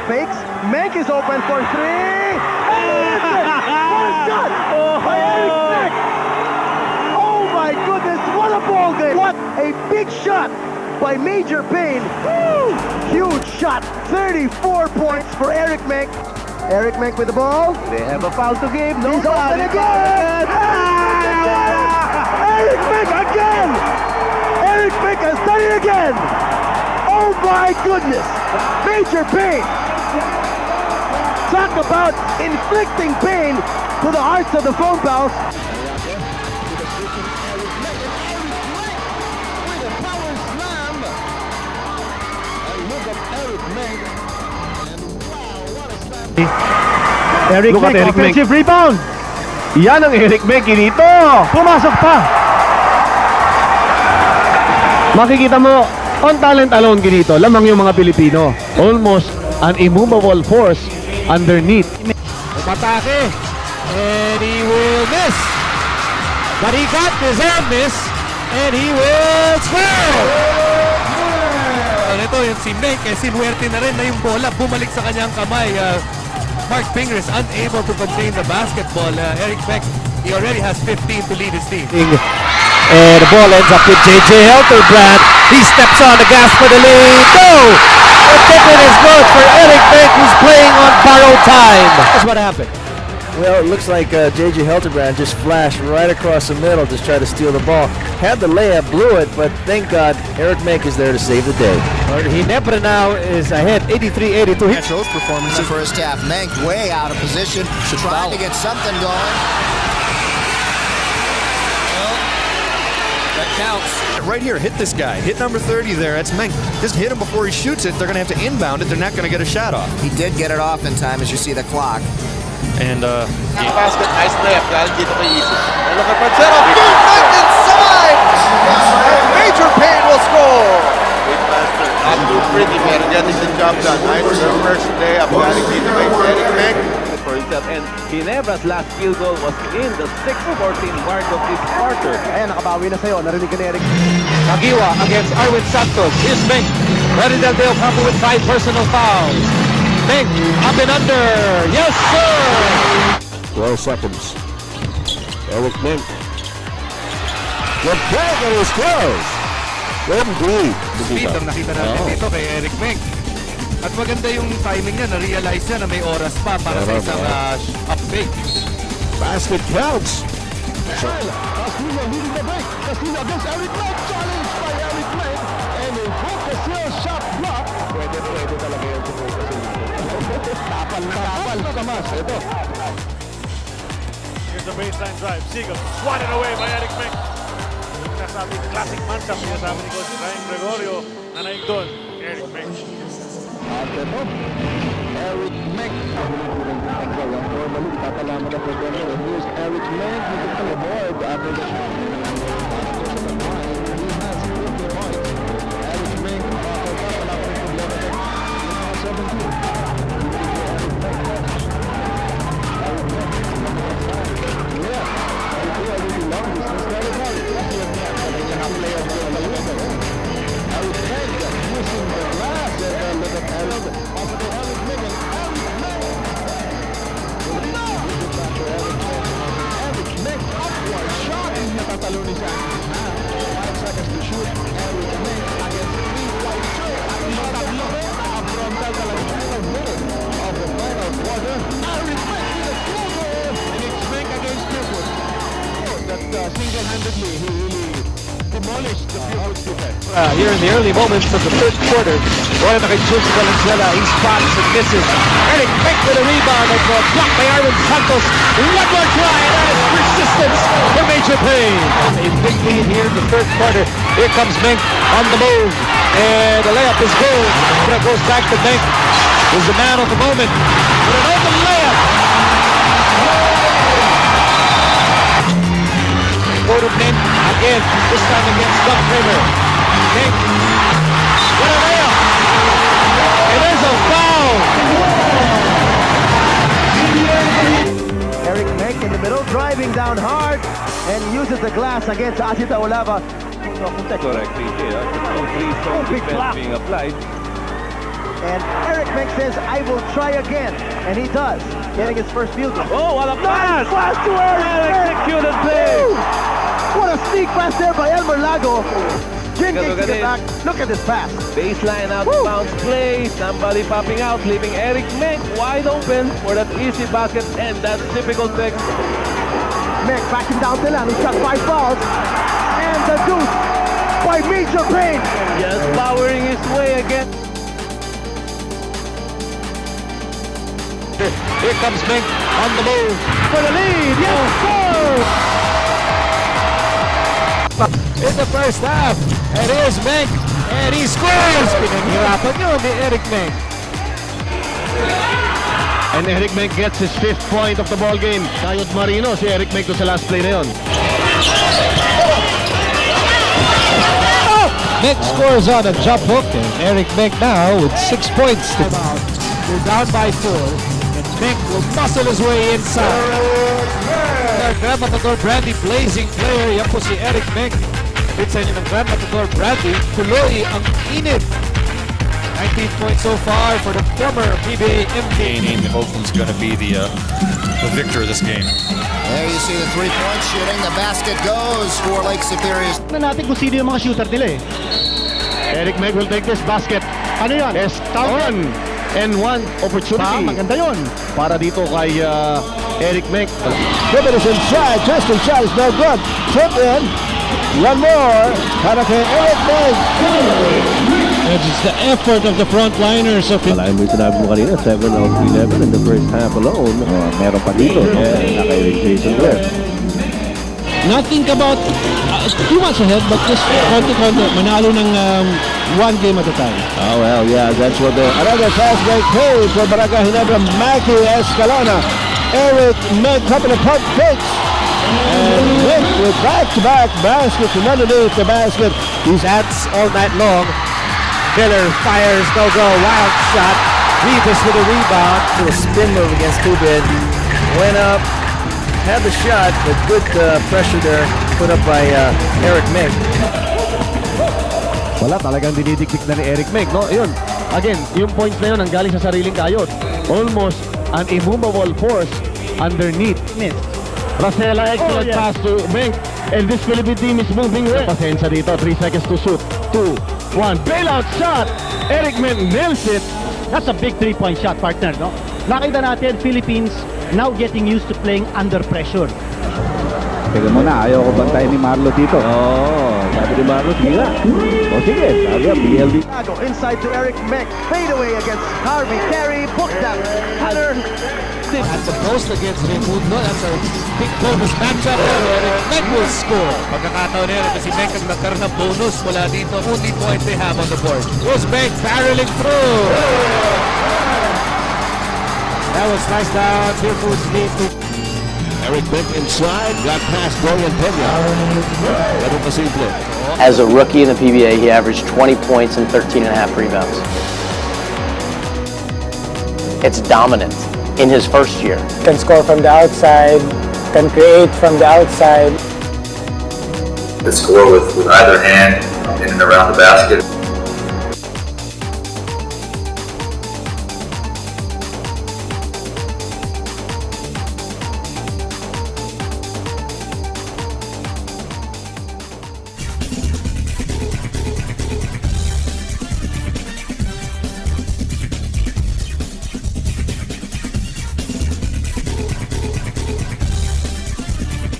fakes. MENK is open for three. And what a shot by Eric MENK. Oh my goodness, what a ball game. What a big shot by Major Payne. Woo! Huge shot. 34 points for Eric MENK. Eric MENK with the ball. They have a foul to give. He's open again. Eric MENK again. Eric MENK has done it again. Oh my goodness. Major Payne. Talk about inflicting pain to the hearts of the phone pals. Eric MENK, offensive rebound. Yan ang Eric MENK dito. Pumasok pa. Makikita mo, on talent alone dito, lamang yung mga Pilipino. Almost an immovable force underneath. Umatake, and he will miss. But he got his own miss, and he will score! Ito yung si MENK, sinuwerte na rin na yung bola bumalik sa kanyang kamay. Mark Finger is unable to contain the basketball. Eric MENK, he already has 15 to lead his team. And the ball ends up with J.J. Helterbrand. He steps on the gas for the lead. Go! The ticket is good for Eric MENK, who's playing on borrowed time. That's what happened. Well, it looks like J.J. Helterbrand just flashed right across the middle to try to steal the ball. Had the layup, blew it, but thank God Eric MENK is there to save the day. Ginebra now is ahead, 83-82. Shows performance in the first half. MENK way out of position, trying to get something going. That counts. Right here, hit this guy. Hit number 30 there. That's MENK. Just hit him before he shoots it. They're going to have to inbound it. They're not going to get a shot off. He did get it off in time, as you see the clock. And, basket, nice layup. Galing dito kay Isis. And look at Pancero. Boom! Back inside! Major Payne will score! Great master. Not too pretty, pero getting the job done. Nice first layup. Galing dito kay Eric MENK. For himself, and Ginebra's last field goal was in the 6:14 mark of this quarter. Ayan, nakabawi na sa'yo. Narinig ka ni Eric. Agiwa against Arwin Santos. Here's MENK. Ready Del Deo Campo with 5 personal fouls. MENK up and under. Yes, sir! 12 seconds. Eric MENK. The target is close. Indeed. Speed ang nakita natin dito kay Eric MENK. At maganda yung timing niya, na-realize niya na may oras pa para sa isang up-fake. Basket counts. Castillo leading the break. Castillo against Eric MENK. Challenge by Eric MENK. And a hook Castillo shot block. Pwede talaga yung hook Castillo. Tapal na Kamas. Ito. Here's the baseline drive. Siegel swatted away by Eric MENK. Yung nasabi, classic matchup. Sinasabi ni Coach Ryan Gregorio na naig doon. Eric MENK. Eric MENK. Normally, tatalaman na po doon. Here's Eric MENK. He took the board after the shot. He has 50 points. Eric MENK. Wala pa rin problema. 17. Single-handedly, he really demolished the Pupils defense. Here in the early moments of the third quarter, Roy Nakachus Valenzuela, he spots and misses. Eric MENK with a rebound and blocked by Arwin Santos. One more try, and that is persistence for Major Payne. A big lead here in the third quarter. Here comes MENK on the move, and the layup is good. It goes back to MENK. He's the man of the moment with an open layup. Go to MENK again, this time against Doug Kramer. MENK, what a layup! It is a foul! Eric MENK in the middle, driving down hard, and uses the glass against Asita Olava. Correct, PJ. Complete big defense block. being applied. And Eric Menk says, I will try again. And he does, getting his first field goal. Oh, what a pass! Pass to Eric Menk. Executed play! Woo! What a sneak pass there by Elmer Lago. Drinking Look to at the it. back. Look at this pass. Baseline out of bounds play. Somebody popping out, leaving Eric Menk wide open for that easy basket, and that's typical Menk. Menk backing down the line. He's got 5 fouls. And the deuce by Major Payne. Just powering his way again. Here comes Menk on the move. For the lead, yes sir! In the first half, and here's Menk, and he scores! Pinaghirapan yun ni Eric Menk. And Eric Menk gets his 5th point of the ball game. Kayod Marino si Eric Menk doon sa last play na yun. Menk scores on a jump hook, and Eric Menk now with 6 points. They're down by 4, and Menk will muscle his way inside. Grand Matador Brandy blazing player, yan po si Eric Menk. Sa inyo ng Grand Matador Brandy, tuloy ang init. 19 points so far for the former PBA MVP. Oakland's going to be the victor of this game. There you see the three-point shooting. The basket goes for Lake Superior. Na natin kung sino yung mga shooter nila Eric Menk will take this basket. Ano yan? Estaban. And one opportunity. Maganda yun. Para dito kay Eric Menk. Tippett is inside. Twisting shot is no good. Tip in. One more. Para kay Eric Menk. It's the effort of the frontliners of Malayan mo yung sinabi mo kanina, 7 of 11 in the first half alone. Meron pa dito, naka-Eric Jason there. not think about too much ahead, but just konti-konti, manalo ng one game at a time. Oh, well, yeah, that's what Another fast break play for Barangay Ginebra, Mackie Escalona. Eric Menk, couple of pump fakes. And Menk with back-to-back baskets and underneath the basket. He's ats all night long. Miller fires, no go, wild shot. Rivas with a rebound. To a spin move against Tubin. Went up, had the shot, but good pressure there put up by Eric Menk. Wala, talagang dinidikdik na ni Eric Menk, no? Yun, again, yung points na yun ang galing sa sariling kayod. Almost an immovable force underneath. Racela, excellent pass to Menk. And this Philippine team is moving well. Pasensya dito, 3 seconds to shoot. 2, 1, bailout shot! Eric Menk nails it. That's a big 3-point shot, partner, no? Nakita natin, Philippines now getting used to playing under pressure. Teka muna, ayaw ko bantayan ni Marlo dito. Sabi ni Marlo, sige na. Sige, sabi ang BLD. Inside to Eric Menk, fade away against Harvey Carey, book that. Hunter. At the post against Raimundo, that's a big bonus matchup. Eric Menk will score. Pagkakataon nila kasi Menk ang nagkaroon ng bonus mula dito. Only point they have on the board. Was Menk barreling through. That was nice down. Here moves me to Eric Menk inside, got past Dorian Pena. Ganun kasimple. As a rookie in the PBA, he averaged 20 points and 13.5 rebounds. It's dominant in his first year. Can score from the outside, can create from the outside. Can score with either hand in and around the basket.